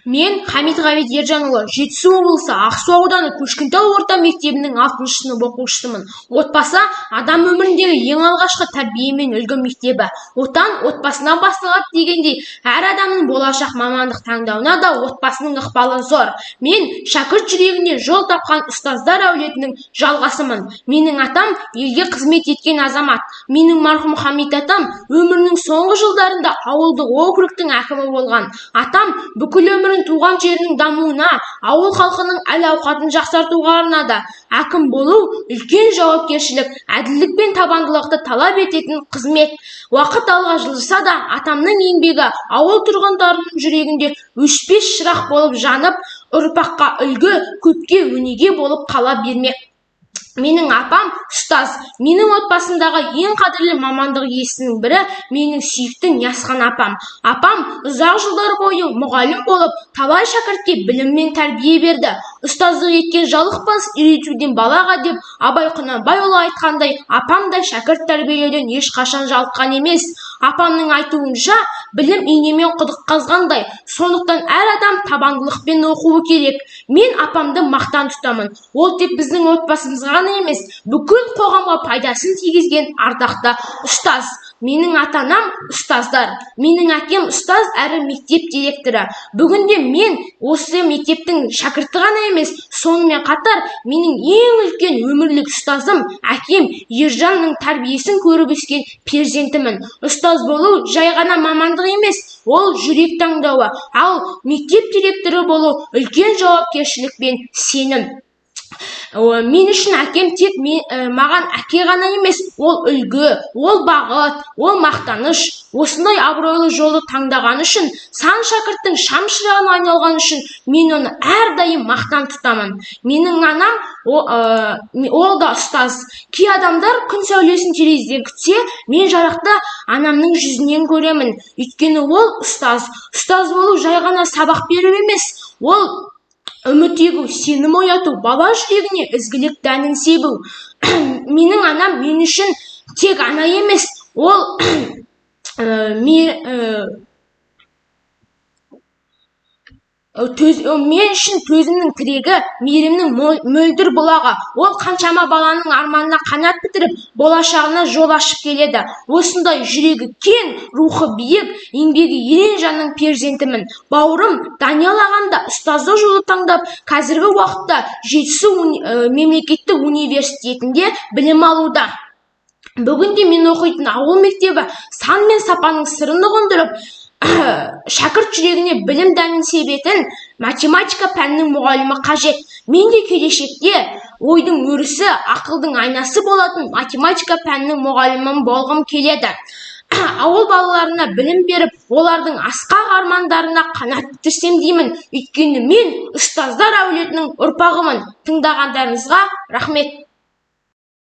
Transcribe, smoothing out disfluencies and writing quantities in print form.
Мен Хамитғабит Ержанұлы, Жетісу облысы Ақсу ауданы Көшкінтау орта мектебінің 6 сынып оқушысымын. Отбасы адам өміріндегі ең алғашқы тәрбие мен үлгі мектебі. Отан отбасынан басталады дегендей, әр адамның болашақ мамандық таңдауына да отбасының ықпалы зор. Мен шәкірт жүрегіне жол тапқан ұстаздар әулетінің жалғасымын. Менің атам елге қызмет еткен азамат. Менің марқұм Хамит атам өмірінің соңғы жылдарында ауылдық округтің әкімі болған. Атам бүкіл өмірін туған жерінің дамуына, ауыл халқының әл-ауқатын жақсартуға арнады. Әкім болу үлкен жауапкершілік, әділдік пен табандылықты талап ететін қызмет. Уақыт алға жылжыса да, атамның еңбегі ауыл тұрғындарының жүрегінде өшпес шырақ болып жанып, ұрпаққа үлгі, көпке өнеге болып қала бермек. Менің апам ұстаз. Менің отбасындағы ең қадірлі мамандық иесінің бірі менің сүйікті Ясхан апам. Апам ұзақ жылдар бойы мұғалім болып, талай шәкіртке білім мен тәрбие берді. Ұстаздық еткен жалықпас, үйретуден балаға деп Абай Құнанбайұлы айтқандай, апамдай шәкірт тәрбиелеуден ешқашан жалыққан емес. Апамның айтуынша, білім инемен құдық қазғандай, сондықтан әр адам табандылықпен оқуы керек. Мен апамды мақтан тұтамын. Ол тек біздің отбасымызға емес, бүкіл қоғамға пайдасын тигізген ардақты ұстаз. Менің ата-анам ұстаздар. Менің әкем ұстаз әрі мектеп директоры. Бүгінде мен осы мектептің шәкірті ғана емес, сонымен қатар менің ең үлкен өмірлік ұстазым әкем Ержанның тәрбиесін көріп өскен перзентімін. Ұстаз болу жай ғана мамандық емес, ол жүрек таңдауы. Ал мектеп директоры болу үлкен жауапкершілік пен сенім. Мен үшін әкем тек маған әке ғана емес, ол үлгі, ол бағыт, ол мақтаныш. Осындай абыройлы жолды таңдаған үшін, сан шәкірттің шам шырағына айналған үшін мен оны әрдайым мақтан тұтамын. Менің анам ол да ұстаз. Кей адамдар күн сәулесін терезеден күтсе, мен жарықта анамның жүзінен көремін. Өйткені ол ұстаз. Ұстаз болу жай ғана сабақ беру емес, ол үміт егу, сенім ояту, бала жүрегіне ізгілік дәнін себу. Менің анам мен үшін тек ана емес, ол мен үшін төзімнің тірегі, мейірімнің мөлдір бұлағы. Ол қаншама баланың арманына қанат бітіріп, болашағына жол ашып келеді. Осындай жүрегі кен, рухы биік, еңбегі ерен жанның перзентімін. Бауырым Даниял ағам да ұстаздық жолды таңдап, қазіргі уақытта Жетісу мемлекеттік университетінде білім алуда. Бүгінде мен оқитын ауыл мектебі сан мен сапаның сырын ұғындырып, шәкірт жүрегіне білім дәнін себетін математика пәнінің мұғалімі қажет. Мен де келешекте ойдың өрісі, ақылдың айнасы болатын математика пәнінің мұғалімі болғым келеді. Ауыл балаларына білім беріп, олардың асқақ армандарына қанат бітірсем деймін. Өйткені мен ұстаздар әулетінің ұрпағымын. Тыңдағандарыңызға рахмет.